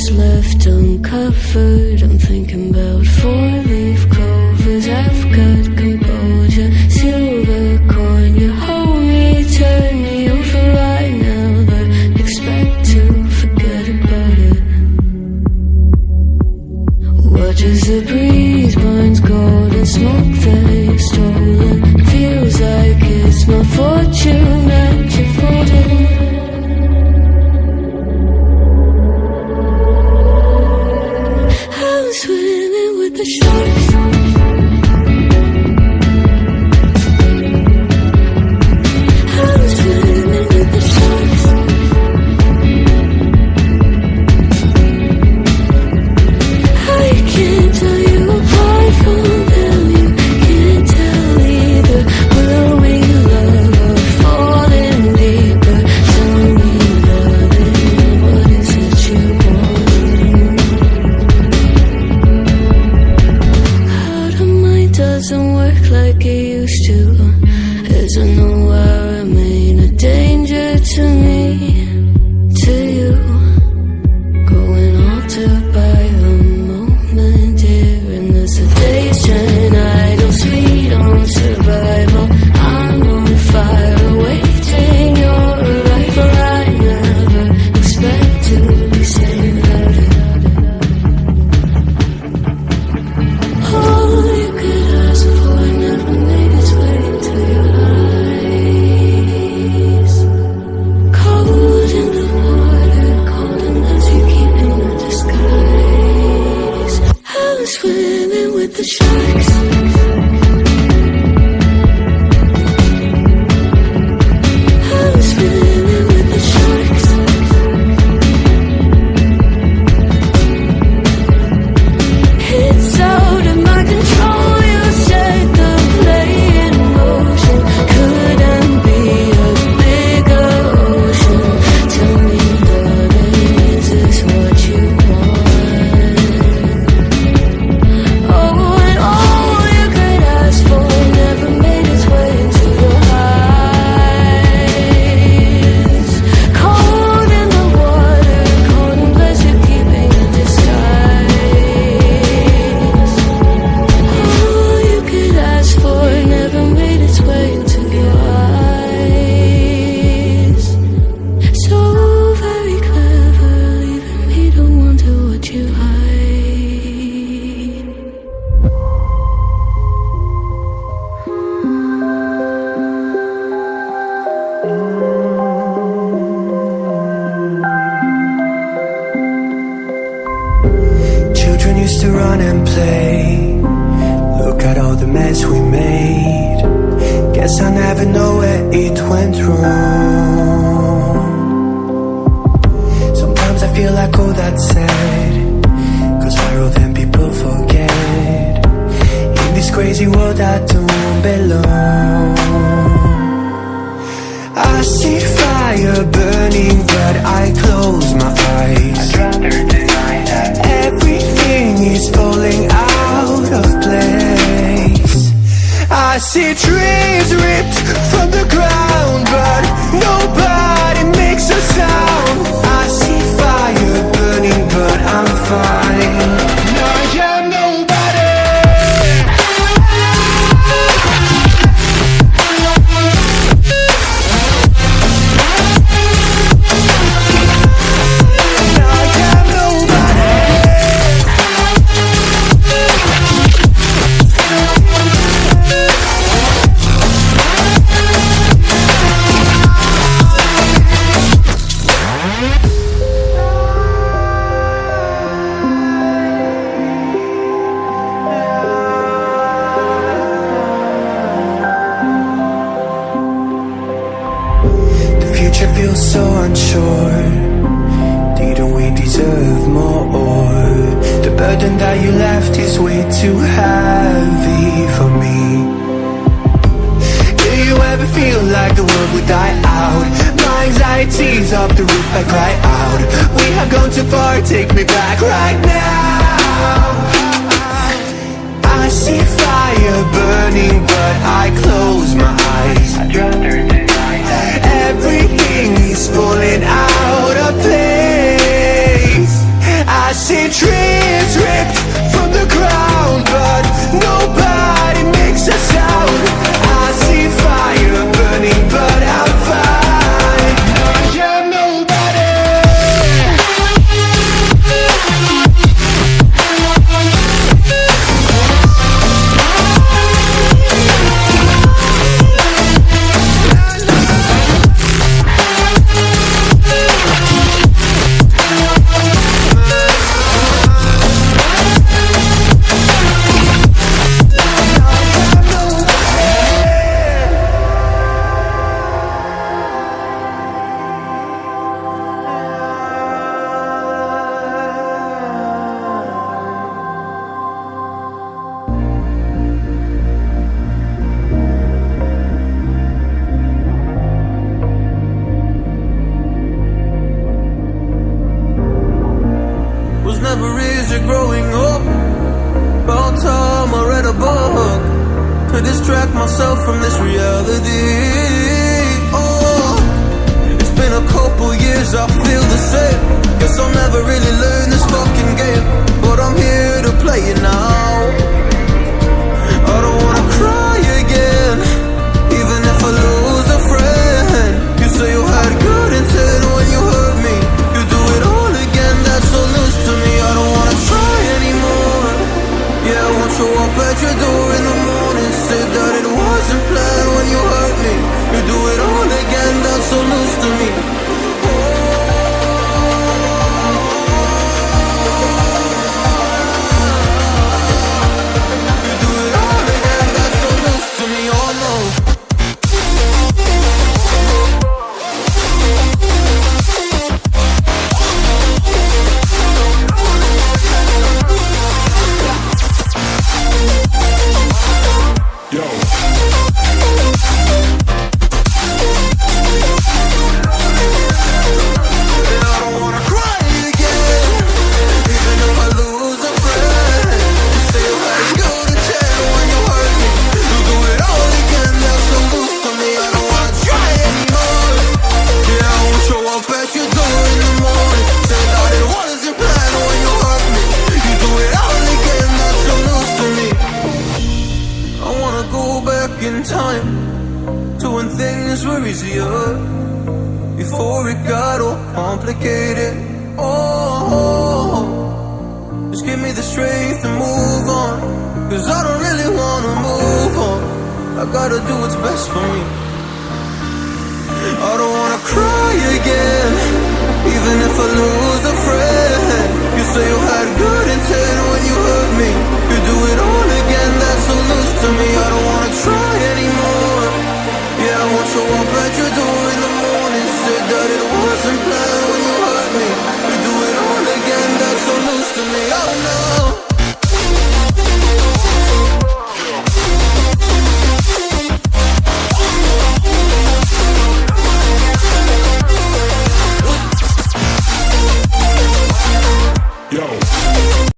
what's left uncovered. I'm thinking about four-leaf clovers. I've got composure, silver coin. You hold me, turn me over right now, but expect to forget about it. Watch as the breeze burns gold and smoke that you've stolen. Feels like it's my fortune that you're folding. I'm swimming with the sharks. I'm swimming with the sharks. I can't tell you apart from them. You can't tell either. Will we love or fall in deeper? Tell me, darling, what is it you want? Out of mind doesn't work like it used to. As I know I remain a danger to me, to you. Going altered by the moment, dear, and the sedation. Idle, sweet on survival. I'm on fire, awaiting your arrival. I never expect to be saved without it. All you could ask for never made its way to your eyes. Cold in the water, cold unless you keep in a disguise. I'm swimming with the sharks. I'm swimming with the sharks. It's out of my control. You set the play in motion. Couldn't be a bigger ocean. Tell me, darling, is this what you want? Oh, and all you could ask for never made its way into your eyes. Cold in the water, cold unless you're keeping a disguise. All you could ask for never made its way into your eyes. So very clever, leaving me to wonder what you hide. Children used to run and play. Look at all the mess we made. Guess I never know where it went wrong. Sometimes I feel like all that's sad, 'cause viral then people forget. In this crazy world I don't belong. I see fire burning but I close my eyes. I'd rather deny that. Everything is falling out of place. I see trees ripped from the ground, but nobody makes a sound. I see fire burning, but I'm fine. I am nobody. I am nobody. The future feels so unsure. Didn't we deserve more? The burden that you left is way too heavy for me. Do you ever feel like the world would die out? My anxiety's off the roof, I cry out. We have gone too far, take me back right now. I see fire burning, but I close my eyes. I'd rather deny that. Everything is falling out of place. I to distract myself from this reality. Oh, it's been a couple years, I feel the same. Guess I'll never really learn this fucking game, but I'm here to play it now. I don't wanna cry again, even if I lose a friend. You say you had good intent when you hurt me. You do it all again, that's so loose to me. I don't wanna try anymore. Yeah, I won't show up at your door in the morning. Say that it wasn't planned when you hurt me. You do it all again, that's so loose to me. You do it all again, that's so loose to me. Oh no. In time to when things were easier, before it got all complicated. Oh, just give me the strength to move on, cause I don't really wanna move on. I gotta do what's best for me. I don't wanna cry again, even if I lose a friend. You say you had good intent when you